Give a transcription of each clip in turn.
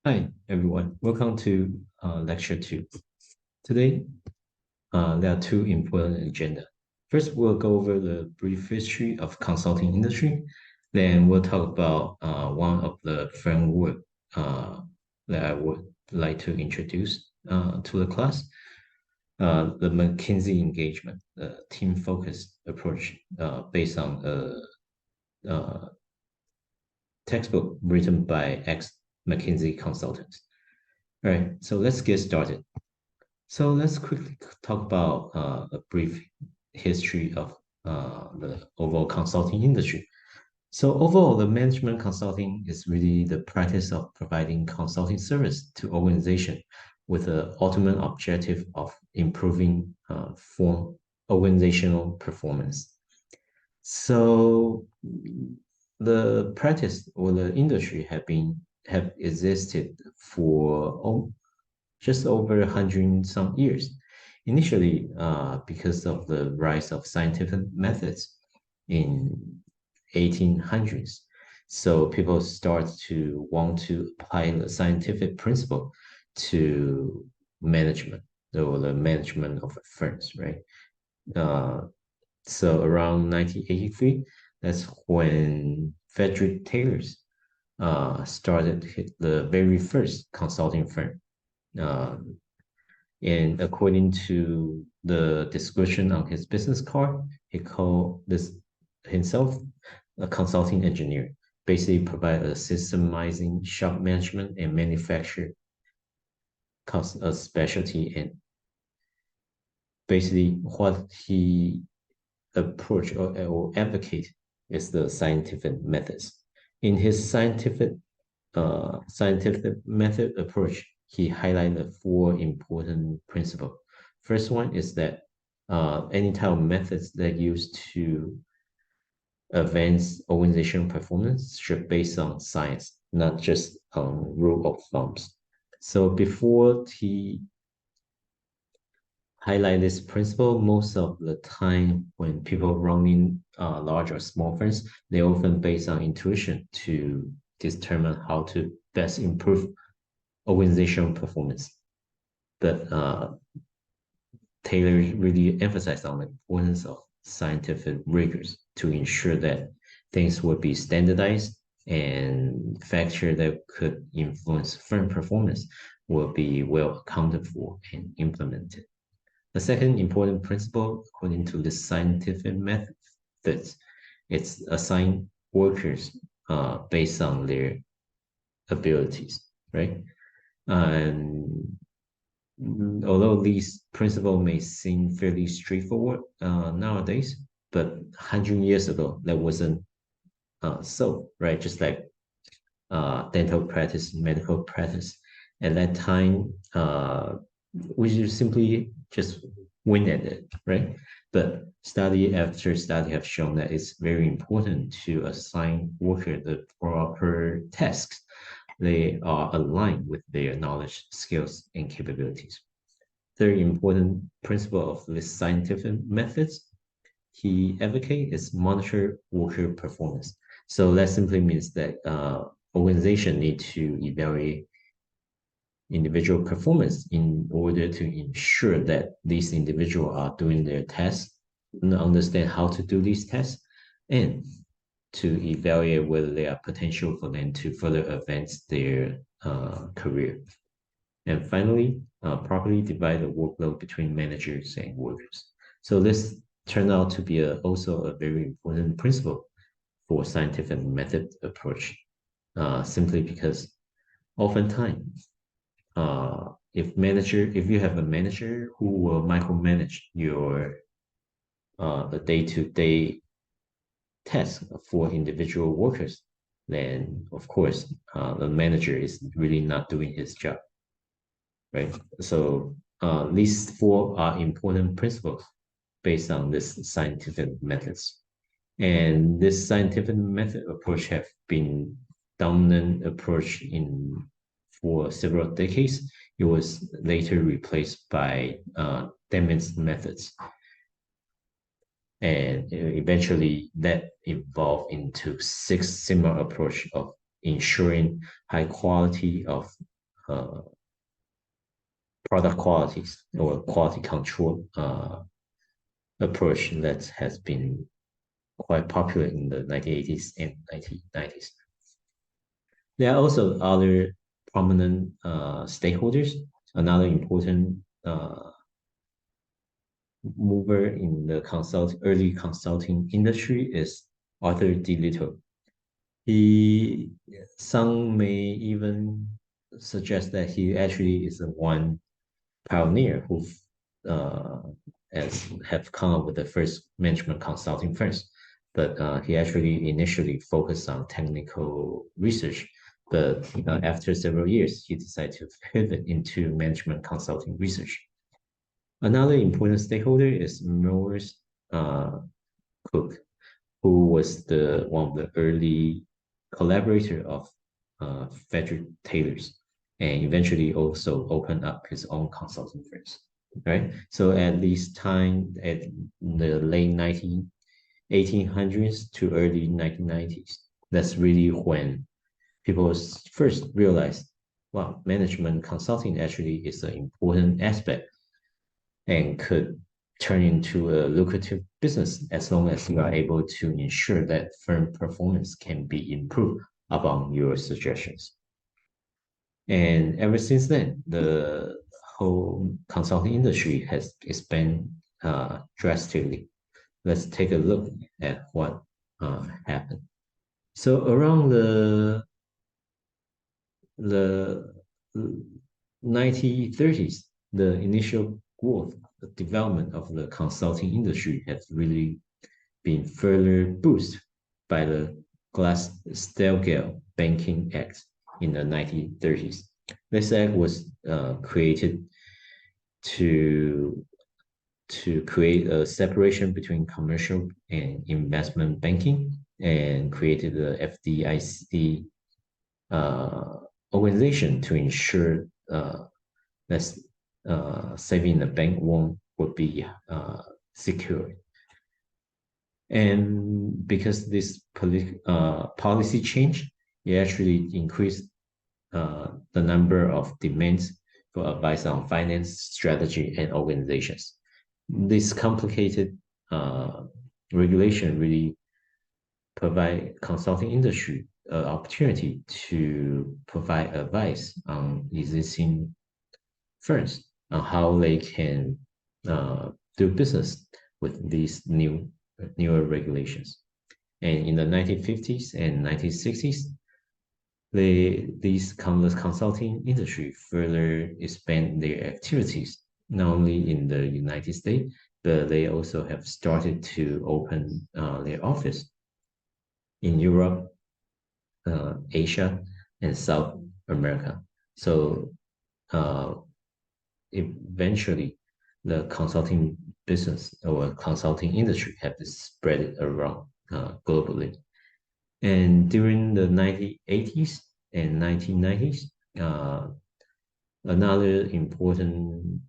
Hi, everyone. Welcome to lecture 2. Today, there are two important agenda. First, we'll go over the brief history of consulting industry. Then we'll talk about one of the framework that I would like to introduce to the class, the McKinsey engagement, the team-focused approach based on a textbook written by ex-McKinsey consultants. All right, so let's get started. So let's quickly talk about a brief history of the overall consulting industry. So overall, the management consulting is really the practice of providing consulting service to organization with the ultimate objective of improving organizational performance. So the practice or the industry have existed for just over 100 some years. Initially, because of the rise of scientific methods in 1800s. So people start to want to apply the scientific principle to management or the management of firms, right? Uh, so around 1983, that's when Frederick Taylor's started the very first consulting firm. Um, and according to the description on his business card, he called this himself a consulting engineer, basically provide a systemizing shop management and manufacture cost a specialty. And basically what he approach or advocate is the scientific methods. In his scientific method approach, he highlighted four important principles. First one is that any type of methods that used to advance organizational performance should based on science, not just rule of thumbs. So before he highlight this principle, most of the time when people running large or small firms, they often based on intuition to determine how to best improve organizational performance. But Taylor really emphasized on the importance of scientific rigors to ensure that things would be standardized and factors that could influence firm performance will be well accounted for and implemented. The second important principle, according to the scientific methods, it's assign workers based on their abilities, right? And although these principles may seem fairly straightforward nowadays, but 100 years ago, that wasn't so, right? Just like dental practice, medical practice. At that time, we should simply just win at it, right? But study after study have shown that it's very important to assign worker the proper tasks. They are aligned with their knowledge, skills, and capabilities. Third important principle of this scientific methods he advocates is monitor worker performance. So that simply means that organization need to evaluate individual performance in order to ensure that these individuals are doing their tests, understand how to do these tests, and to evaluate whether there are potential for them to further advance their career. And finally, properly divide the workload between managers and workers. So this turned out to be also a very important principle for scientific method approach, simply because oftentimes if you have a manager who will micromanage your the day-to-day task for individual workers, then of course the manager is really not doing his job, right? So these four are important principles based on this scientific methods. And this scientific method approach have been dominant approach in for several decades. It was later replaced by Demon's methods. And eventually that evolved into six similar approach of ensuring high quality of product qualities or quality control approach that has been quite popular in the 1980s and 1990s. There are also other prominent stakeholders. Another important mover in the early consulting industry is Arthur D. Little. He, some may even suggest that he actually is the one pioneer who uh, have come up with the first management consulting firms. But he actually initially focused on technical research. But after several years, he decided to pivot into management consulting research. Another important stakeholder is Morris Cook, who was the one of the early collaborator of Frederick Taylor's, and eventually also opened up his own consulting firms. Right. So at this time, at the late 1800s to early 1990s, that's really when people first realized, wow, management consulting actually is an important aspect and could turn into a lucrative business as long as you are able to ensure that firm performance can be improved upon your suggestions. And ever since then, the whole consulting industry has expanded drastically. Let's take a look at what happened. So around the 1930s, the initial growth, the development of the consulting industry has really been further boosted by the Glass-Steagall Banking Act in the 1930s. This act was created to create a separation between commercial and investment banking and created the FDIC organization to ensure that saving in the bank would be secure. And because this policy change, it actually increased the number of demands for advice on finance, strategy, and organizations. This complicated regulation really provide consulting industry opportunity to provide advice on existing firms on how they can do business with these newer regulations. And in the 1950s and 1960s, the consulting industry further expand their activities, not only in the United States, but they also have started to open their office in Europe, Asia, and South America. So eventually, the consulting business or consulting industry have spread it around globally. And during the 1980s and 1990s, another important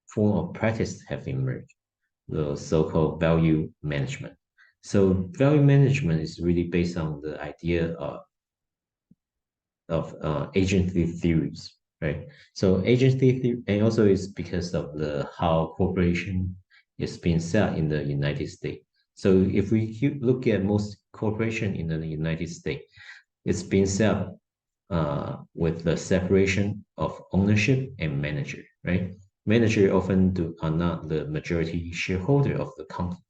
form of practice have emerged, the so-called value management. So value management is really based on the idea of agency theories, right? So agency theory, and also it's because of the how corporation is being set in the United States. So if we look at most corporation in the United States, it's been set up with the separation of ownership and manager, right? Manager often are not the majority shareholder of the company.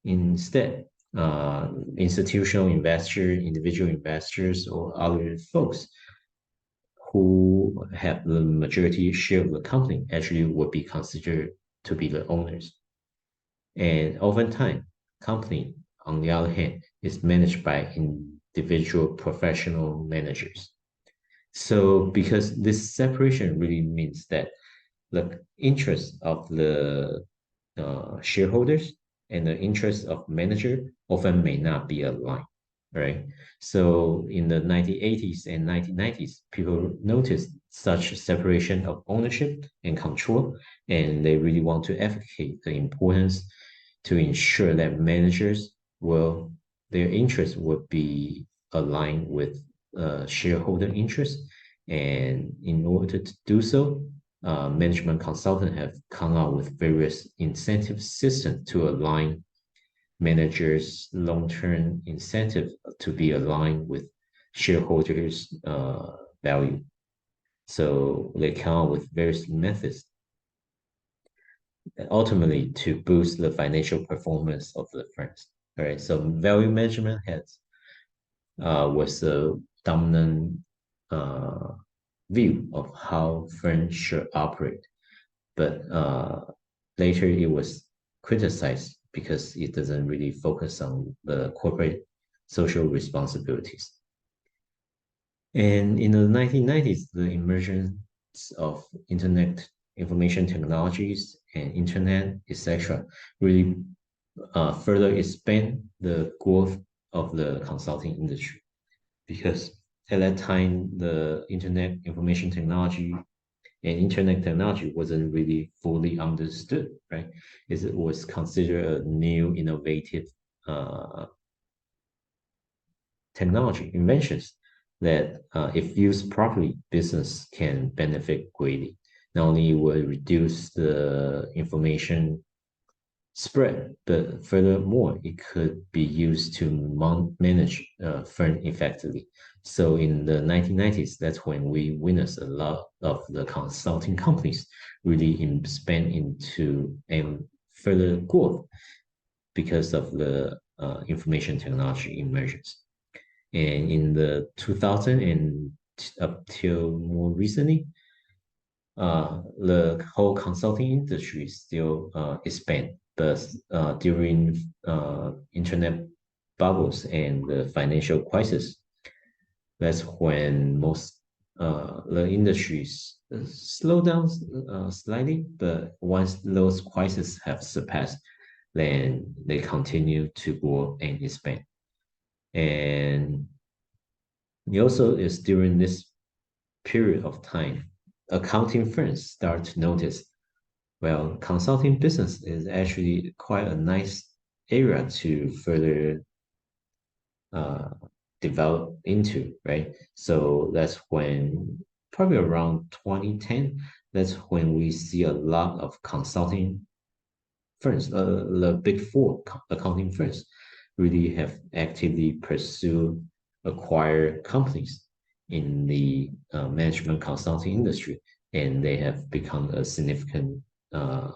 Instead, institutional investor, individual investors, or other folks who have the majority share of the company actually would be considered to be the owners. And oftentimes, company, on the other hand, is managed by individual professional managers. So because this separation really means that the interest of the shareholders and the interest of manager often may not be aligned, right? So in the 1980s and 1990s, people noticed such separation of ownership and control, and they really want to advocate the importance to ensure that managers their interests would be aligned with shareholder interests, And in order to do so, management consultants have come out with various incentive systems to align managers' long-term incentive to be aligned with shareholders' value. So they come out with various methods ultimately to boost the financial performance of the firms. All right, so value management was the dominant uh, view of how firms should operate, but later it was criticized because it doesn't really focus on the corporate social responsibilities. And in the 1990s, the emergence of internet information technologies and internet, etc., really further expand the growth of the consulting industry. Because at that time, the internet information technology and internet technology wasn't really fully understood, right? It was considered a new, innovative technology inventions that, if used properly, business can benefit greatly. Not only will it reduce the information spread, but furthermore, it could be used to manage firm effectively. So in the 1990s, that's when we witnessed a lot of the consulting companies really expand into further growth because of the information technology emergence. And in the 2000 and up till more recently, the whole consulting industry still expand, but during internet bubbles and the financial crisis, that's when most the industries slow down slightly. But once those crises have surpassed, then they continue to grow and expand. And it also is during this period of time, accounting firms start to notice, well, consulting business is actually quite a nice area to further uh, develop into, right? So that's when, probably around 2010, that's when we see a lot of consulting firms, the big four accounting firms, really have actively pursued acquire companies in the management consulting industry, and they have become a significant uh,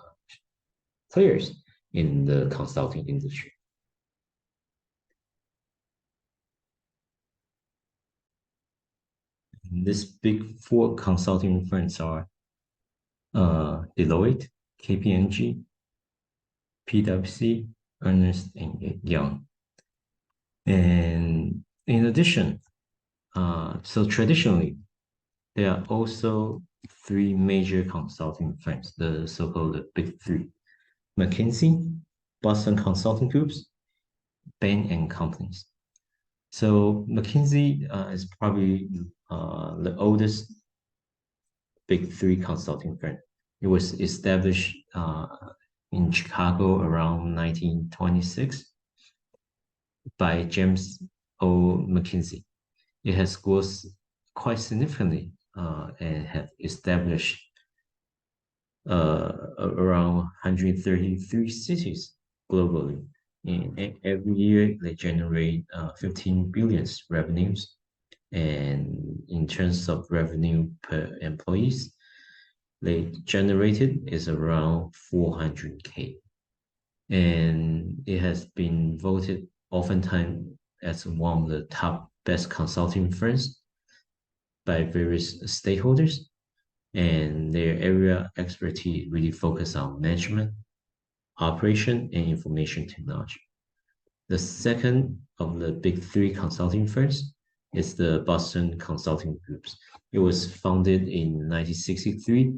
players in the consulting industry. These big four consulting firms are Deloitte, KPMG, PwC, Ernst and Young. And in addition, so traditionally, there are also three major consulting firms, the so-called Big Three: McKinsey, Boston Consulting Groups, Bain and Companies. So McKinsey is probably the oldest Big Three consulting firm. It was established in Chicago around 1926 by James O. McKinsey. It has grown quite significantly and have established around 133 cities globally. And every year they generate 15 billion revenues. And in terms of revenue per employees, they generated is around 400K. And it has been voted oftentimes as one of the top best consulting firms by various stakeholders. And their area expertise really focus on management, operation, and information technology. The second of the big three consulting firms is the Boston Consulting Groups. It was founded in 1963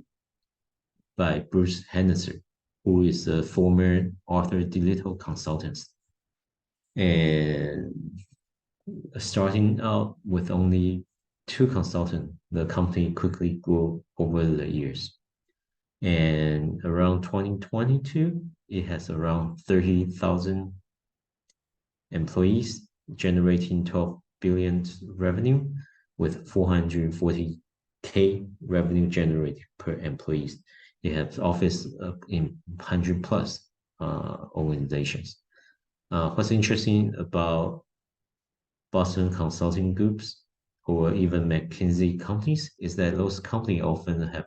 by Bruce Henderson, who is a former Arthur D. Little consultant. And starting out with only two consultants, the company quickly grew over the years. And around 2022, it has around 30,000 employees, generating 12 billion revenue with 440 K revenue generated per employees. They have office in 100 plus organizations. What's interesting about Boston consulting groups or even McKinsey companies is that those companies often have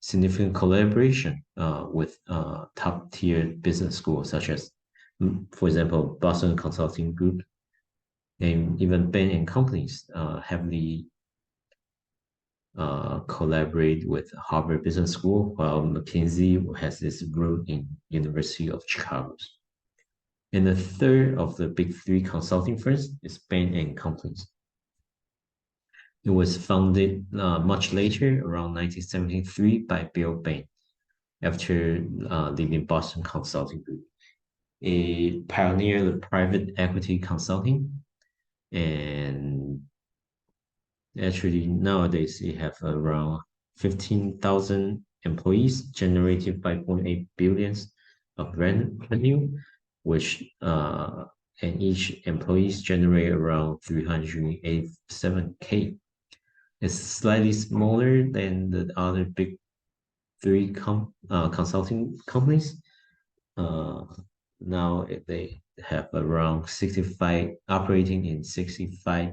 significant collaboration with top tier business schools, such as, for example, Boston Consulting Group, and even Bain and companies heavily collaborate with Harvard Business School, while McKinsey has its root in University of Chicago. And the third of the big three consulting firms is Bain and Companies. It was founded much later, around 1973, by Bill Bain after leaving Boston Consulting Group. A pioneer of private equity consulting, and actually nowadays it have around 15,000 employees, generating 5.8 billions of revenue, which and each employees generate around 387K. It's slightly smaller than the other big three consulting companies. Now they have around 65 operating in 65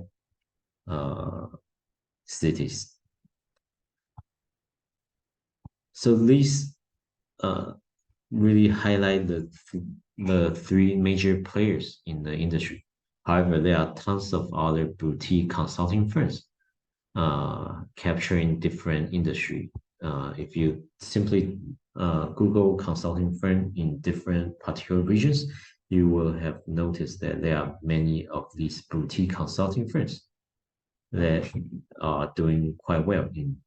cities. So these really highlight the three major players in the industry. However, there are tons of other boutique consulting firms capturing different industry. If you simply Google consulting firm in different particular regions, you will have noticed that there are many of these boutique consulting firms that are doing quite well in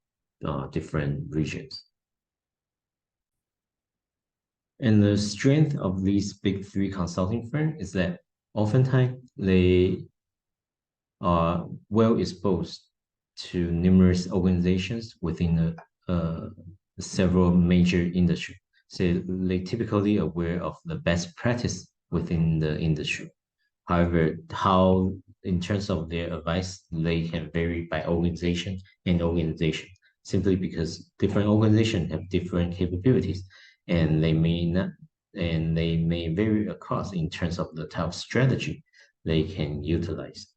different regions. And the strength of these big three consulting firms is that oftentimes they are well exposed to numerous organizations within several major industry. So they typically aware of the best practice within the industry. However, how in terms of their advice, they can vary by organization and organization, simply because different organizations have different capabilities, and they may vary across in terms of the type of strategy they can utilize.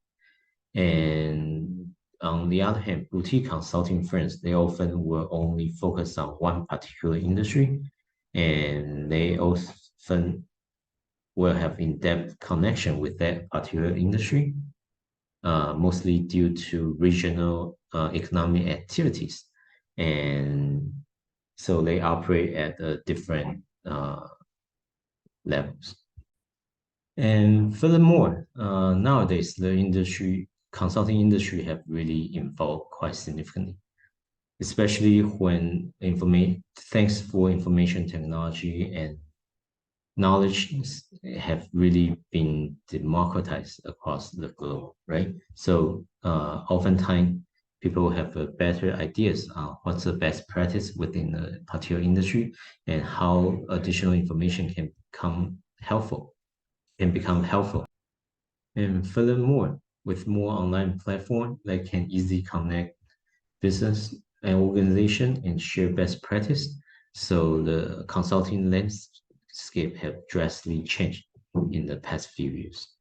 And on the other hand, boutique consulting firms, they often will only focus on one particular industry, and they often will have in-depth connection with that particular industry, mostly due to regional economic activities. And so they operate at different levels. And furthermore, nowadays the consulting industry have really evolved quite significantly, especially when thanks for information technology and knowledge have really been democratized across the globe, right? So oftentimes people have better ideas on what's the best practice within a particular industry and how additional information can become helpful. And furthermore, with more online platform that can easily connect business and organization and share best practice, so the consulting landscape have drastically changed in the past few years.